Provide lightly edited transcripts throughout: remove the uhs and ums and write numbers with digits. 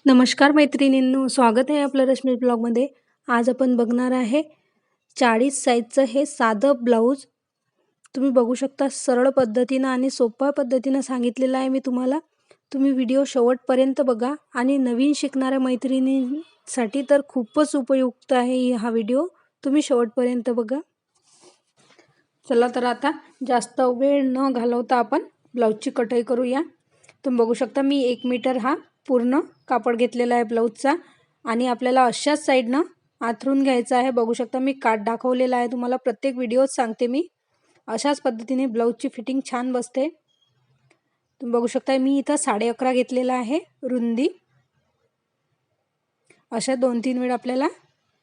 नमस्कार मैत्रिणींनो, स्वागत आहे आपलं रश्मी ब्लॉगमध्ये। आज आपण बघणार आहे 40 साईजचं हे साधं ब्लाऊज। तुम्ही बघू शकता, सरळ पद्धतीनं आणि सोप्या पद्धतीनं सांगितलेलं आहे मी तुम्हाला। तुम्ही व्हिडिओ शेवटपर्यंत बघा आणि नवीन शिकणाऱ्या मैत्रिणींसाठी तर खूपच उपयुक्त आहे हा व्हिडिओ। तुम्ही शेवटपर्यंत बघा। चला तर आता जास्त वेळ न घालवता आपण ब्लाऊजची कटाई करूया। तुम्ही बघू शकता, मी 1 मीटर हा पूर्ण कापड घेतलेला आहे ब्लाऊजचा आणि आपल्याला अशाच साइडनं आथरून घ्यायचा आहे। बघू शकता, मी काट दाखवलेला आहे तुम्हाला, प्रत्येक व्हिडिओत सांगते मी। अशाच पद्धतीने ब्लाऊजची फिटिंग छान बसते। तुम्ही बघू शकता, मी इथं 11.5 घेतलेला आहे रुंदी। अशा 2-3 वेळा आपल्याला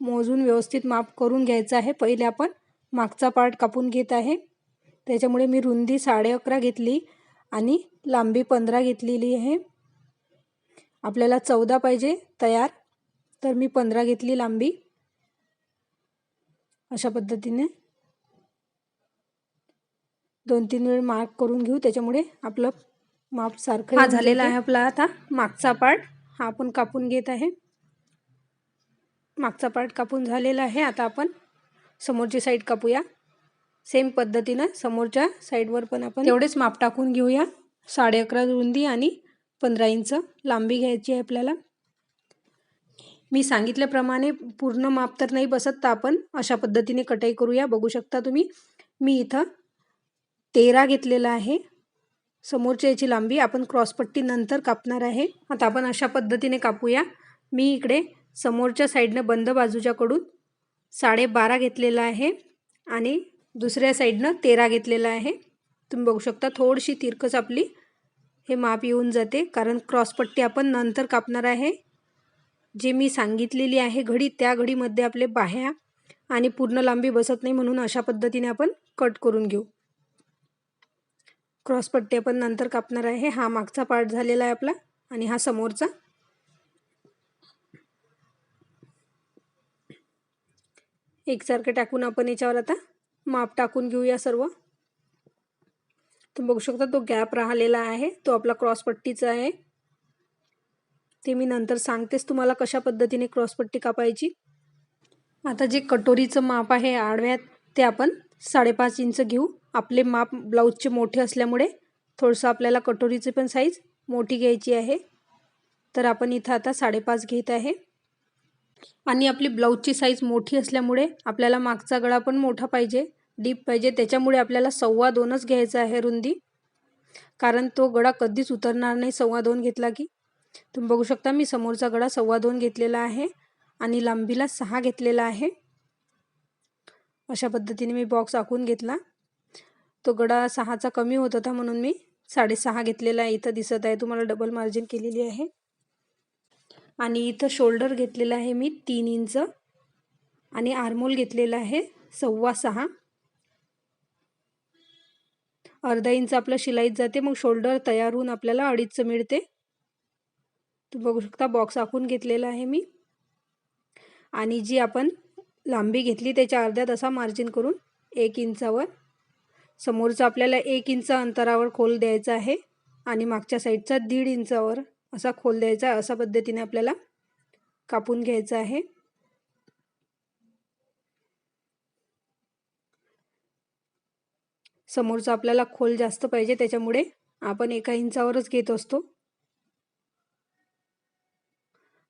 मोजून व्यवस्थित माप करून घ्यायचं आहे। पहिले आपण मागचा पार्ट कापून घेत आहे, त्याच्यामुळे मी रुंदी 11.5 घेतली आणि लांबी 15 घेतलेली आहे। आपल्याला 14 पाहिजे तयार, तर मी 15 घेतली लांबी। अशा पद्धतीने 2-3 वेळ मार्क करून घेऊ, त्याच्यामुळे आपलं माप सारखं हा झालेला आहे। आपला आता मागचा पार्ट हा आपण कापून घेत आहे। मागचा पार्ट कापून झालेला आहे। आता आपण समोरची साइड कापूया। सेम पद्धतीने समोरच्या साइडवर पण आपण तेवढेच माप टाकून घेऊया। 11.5 रुंदी आणि 15 इंच लांबी घ्यायची आहे आपल्याला। मी सांगितल्याप्रमाणे पूर्ण माप तर नाही बसत, तर आपण अशा पद्धतीने कटाई करूया। बघू शकता तुम्ही, मी इथं 13 घेतलेला आहे समोरच्या याची लांबी। आपण क्रॉसपट्टी नंतर कापणार आहे। आता आपण अशा पद्धतीने कापूया। मी इकडे समोरच्या साइडने बंद बाजूच्याकडून 12.5 घेतलेला आहे आणि दुसऱ्या साइडने 13 घेतलेला आहे। तुम्ही बघू शकता, थोडीशी तिरकस आपली हे माप येऊन जाते, कारण क्रॉसपट्टी आपण नंतर कापणार आहे। जे मी सांगितलेली आहे घडी, त्या घडीमध्ये आपले बाह्या आणि पूर्ण लांबी बसत नाही, म्हणून अशा पद्धतीने आपण कट करून घेऊ। क्रॉसपट्टी आपण नंतर कापणार आहे। हा मागचा पार्ट झालेला आहे आपला आणि हा समोरचा। एकसारखे टाकून आपण याच्यावर आता माप टाकून घेऊया सर्व। तुम्ही बघू शकता, तो गॅप राहिलेला आहे तो आपला क्रॉसपट्टीचा आहे। ते मी नंतर सांगतेच तुम्हाला कशा पद्धतीने क्रॉसपट्टी कापायची। आता जे कटोरीचं माप आहे आडव्यात, ते आपण 5.5 इंच घेऊ। आपले माप ब्लाऊजचे मोठे असल्यामुळे थोडंसं आपल्याला कटोरीची पण साईज मोठी घ्यायची आहे, तर आपण इथं आता 5.5 घेत आहे। आणि आपली ब्लाऊजची साईज मोठी असल्यामुळे आपल्याला मागचा गळा पण मोठा पाहिजे, डीप पाहिजे, त्याच्यामुळे आपल्याला 2.25च घ्यायचा आहे रुंदी, कारण तो गळा कधीच उतरणार नाही 2.25 घेतला की। तुम्ही बघू शकता, मी समोरचा गळा 2.25 घेतलेला आहे आणि लांबीला 6 घेतलेला आहे। अशा पद्धतीने मी बॉक्स आखून घेतला। तो गळा 6चा कमी होत होता, म्हणून मी 6.5 घेतलेला आहे। इथं दिसत आहे तुम्हाला, डबल मार्जिन केलेली आहे। आणि इथं शोल्डर घेतलेला आहे मी 3 इंच आणि आर्महोल घेतलेला आहे 6.25। अर्धा इंच आपलं शिलाईत जाते, मग शोल्डर तयार होऊन आपल्याला 2.5 मिळते। तुम्ही बघू शकता, बॉक्स आखून घेतलेला आहे मी। आणि जी आपण लांबी घेतली त्याच्या अर्ध्यात असा मार्जिन करून 1 इंचावर समोरचा आपल्याला 1 इंच अंतरावर खोल द्यायचा आहे आणि मागच्या साईडचा 1.5 इंचावर असा खोल द्यायचा। अशा पद्धतीने आपल्याला कापून घ्यायचा आहे। समोरचा आपल्याला खोल जास्त पाहिजे, त्याच्यामुळे आपण 1 इंचावरच घेत असतो।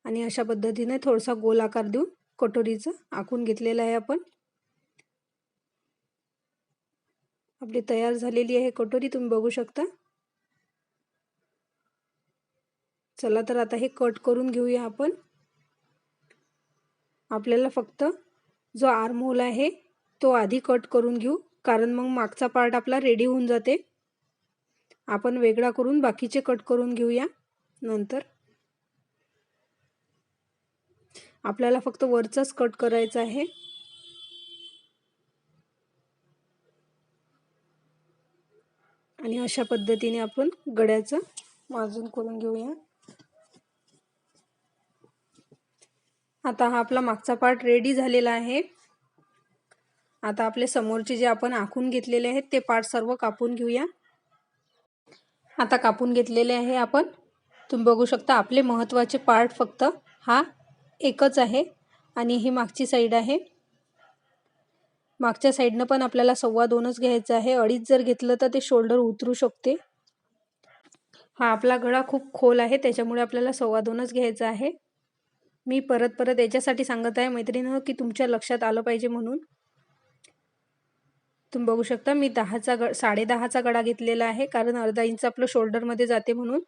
आणि अशा पद्धतीने थोडासा गोल आकार देऊन कटोरीचं आखून घेतलेलं आहे आपण। आपली तयार झालेली आहे कटोरी, तुम्ही बघू शकता। चला तर आता हे कट करून घेऊया आपण। आपल्याला फक्त जो आर्महोल आहे तो आधी कट करून घेऊ, कारण मग मागचा पार्ट आपला रेडी होऊन जाते। आपण वेगळा करून बाकीचे कट करून घेऊया नंतर। आपल्याला फक्त वरचाच कट करायचा आहे। आणि अशा पद्धतीने आपण गळ्याचं मार्जिन करून घेऊया। आता हा आपला मागचा पार्ट रेडी झालेला आहे। आता आपले समोरचे जे आपण आखून घेतलेले आहेत ते पार्ट सर्व कापून घेऊया। आता कापून घेतलेले आहे आपण। तुम्ही बघू शकता आपले महत्त्वाचे पार्ट फक्त हा एकच आहे आणि ही मागची साईड आहे. मागच्या साईडनं पण आपल्याला 2.25 घ्यायचं आहे. 2.5 जर घेतलं तर ते शोल्डर उतरू शकते. हा आपला गळा खूप खोल आहे त्याच्यामुळे आपल्याला 2.25 घ्यायचा आहे. मी परत याच्यासाठी सांगत आहे मैत्रिणींनो की तुमच्या लक्षात आलं पाहिजे म्हणून. तुम्ही बघू शकता मी 10.5चा गळा घेतलेला आहे कारण अर्धा इंच आपलं शोल्डरमध्ये जाते म्हणून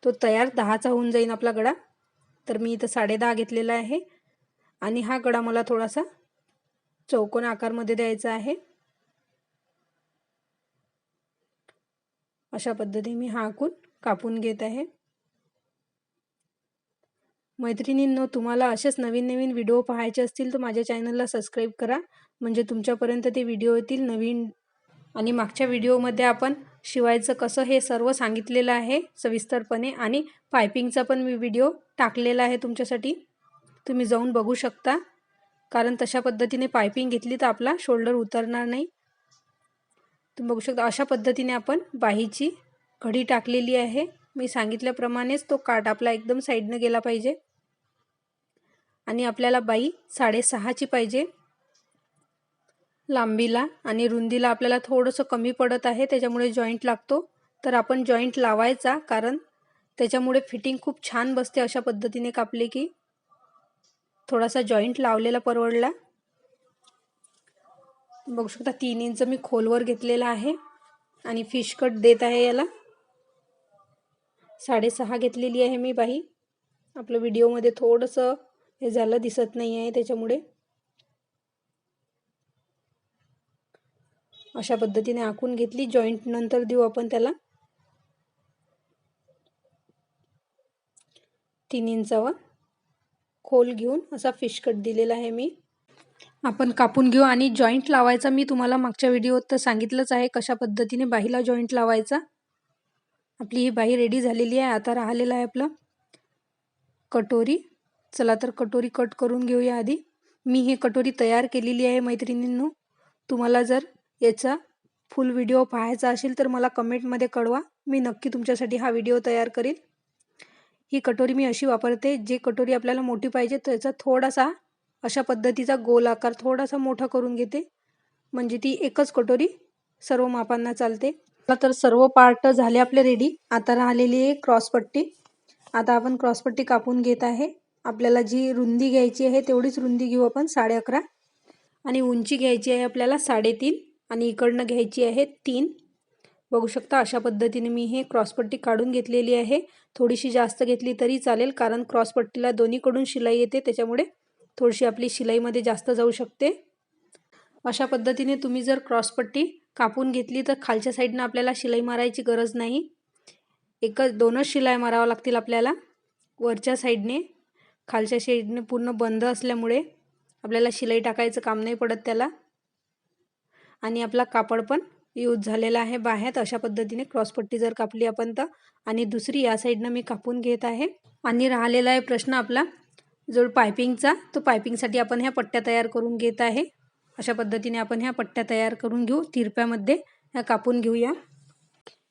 तो तयार 10चा होऊन जाईल आपला गळा. तर मी इथं 10.5 घेतलेला आहे आणि हा गळा मला थोडासा चौकोन आकारमध्ये द्यायचा आहे. अशा पद्धतीने मी हा आखून कापून घेत आहे. मैत्रिणींनो तुम्हाला असेच नवीन व्हिडिओ पाहायचे असतील तर माझ्या चॅनलला सबस्क्राईब करा म्हणजे तुमच्यापर्यंत ते व्हिडिओ येतील नवीन. आणि मागच्या व्हिडिओमध्ये आपण शिवायचं कसं हे सर्व सांगितलेलं आहे सविस्तरपणे आणि पायपिंगचा पण मी व्हिडिओ टाकलेला आहे तुमच्यासाठी. तुम्ही जाऊन बघू शकता कारण तशा पद्धतीने पायपिंग घेतली तर आपला शोल्डर उतरणार नाही. तुम्ही बघू शकता अशा पद्धतीने आपण बाहीची घडी टाकलेली आहे. मी सांगितल्याप्रमाणेच तो काठ आपला एकदम साईडने गेला पाहिजे आणि आपल्याला बाही 6.5ची पाहिजे लांबीला आणि रुंदीला आपल्याला थोडंसं कमी पडत आहे त्याच्यामुळे जॉईंट लागतो. तर आपण जॉईंट लावायचा कारण त्याच्यामुळे फिटिंग खूप छान बसते. अशा पद्धतीने कापले की थोडासा जॉईंट लावलेला परवडला. बघू शकता 3 इंच मी खोलवर घेतलेला आहे आणि फिश कट देत आहे याला. 6.5 घेतलेली आहे मी बाही. आपलं व्हिडिओमध्ये थोडंसं हे झालं दिसत नाही आहे त्याच्यामुळे. अशा पद्धतीने आखून घेतली. जॉईंट नंतर देऊ आपण त्याला. 3 इंचावर खोल घेऊन असा फिश कट दिलेला आहे मी. आपण कापून घेऊ आणि जॉईंट लावायचा मी तुम्हाला मागच्या व्हिडिओत तर सांगितलंच आहे कशा पद्धतीने बाहीला जॉईंट लावायचा. आपली ही बाही रेडी झालेली आहे. आता राहिलेला आहे आपलं कटोरी. चला तर कटोरी कट करून घेऊया आधी. मी ही कटोरी तयार केलेली आहे मैत्रिणींनो. तुम्हाला जर याचा फुल व्हिडिओ पाहायचा असेल तर मला कमेंटमध्ये कळवा. मी नक्की तुमच्यासाठी हा व्हिडिओ तयार करेल. ही कटोरी मी अशी वापरते जे कटोरी आपल्याला मोठी पाहिजे त्याचा थोडासा अशा पद्धतीचा गोल आकार थोडासा मोठा करून घेते म्हणजे ती एकच कटोरी सर्व मापांना चालते. तर सर्व पार्ट झाले आपले रेडी. आता राहिलेली आहे क्रॉसपट्टी. आता आपण क्रॉसपट्टी कापून घेत आहे. आपल्याला जी रुंदी घ्यायची आहे तेवढीच रुंदी घेऊ आपण 11.5 आणि उंची घ्यायची आहे आपल्याला 3.5 आणि इकडनं घ्यायची आहे 3. बघू शकता अशा पद्धतीने मी हे क्रॉसपट्टी काढून घेतलेली आहे. थोडीशी जास्त घेतली तरी चालेल कारण क्रॉसपट्टीला दोन्हीकडून शिलाई येते त्याच्यामुळे थोडीशी आपली शिलाईमध्ये जास्त जाऊ शकते. अशा पद्धतीने तुम्ही जर क्रॉसपट्टी कापून घेतली तर खालच्या साईडनं आपल्याला शिलाई मारायची गरज नाही. दोनच शिलाई मारावं लागतील आपल्याला वरच्या साईडने. खालच्या साईडने पूर्ण बंद असल्यामुळे आपल्याला शिलाई टाकायचं काम नाही पडत त्याला. आणि आपला कापड पण यूज झालेला आहे बाह्यात. अशा पद्धतीने क्रॉसपट्टी जर कापली आपण तर. आणि दुसरी या साईडनं मी कापून घेत आहे. आणि राहिलेला आहे प्रश्न आपला जो पायपिंगचा. तो पायपिंगसाठी आपण ह्या पट्ट्या तयार करून घेत आहे. अशा पद्धतीने आपण ह्या पट्ट्या तयार करून घेऊ. तिरप्यामध्ये ह्या कापून घेऊया.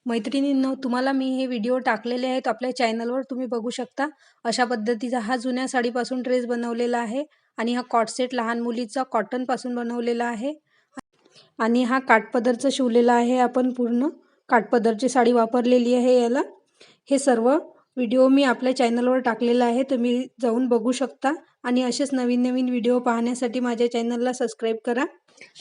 मैत्रिणींनो तुम्हाला मी हे व्हिडिओ टाकलेले आहेत आपल्या चॅनलवर. तुम्ही बघू शकता अशा पद्धतीचा हा जुन्या साडीपासून ड्रेस बनवलेला आहे आणि हा कॉट सेट लहान मुलीचा कॉटनपासून बनवलेला आहे आणि हा काठपदरचा शिवलेला आहे. आपण पूर्ण काठपदरची साडी वापरलेली आहे याला. हे सर्व व्हिडिओ मी आपल्या चॅनलवर टाकलेला आहे. तुम्ही जाऊन बघू शकता आणि असेच नवीन व्हिडिओ पाहण्यासाठी माझ्या चॅनलला सबस्क्राईब करा.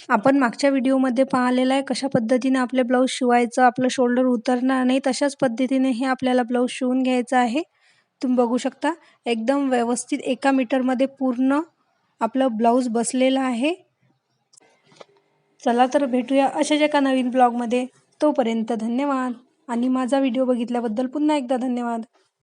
आपण मागच्या व्हिडिओमध्ये पाहिलेलं आहे कशा पद्धतीने आपले ब्लाऊज शिवायचं आपलं शोल्डर उतरणार नाही तशाच पद्धतीने हे आपल्याला ब्लाऊज शिवून घ्यायचं आहे. तुम्ही बघू शकता एकदम व्यवस्थित 1 मीटरमध्ये पूर्ण आपलं ब्लाऊज बसलेलं आहे. चला तर भेटूया अशाच एका नवीन ब्लॉगमध्ये. तोपर्यंत धन्यवाद आणि माझा व्हिडिओ बघितल्याबद्दल पुन्हा एकदा धन्यवाद.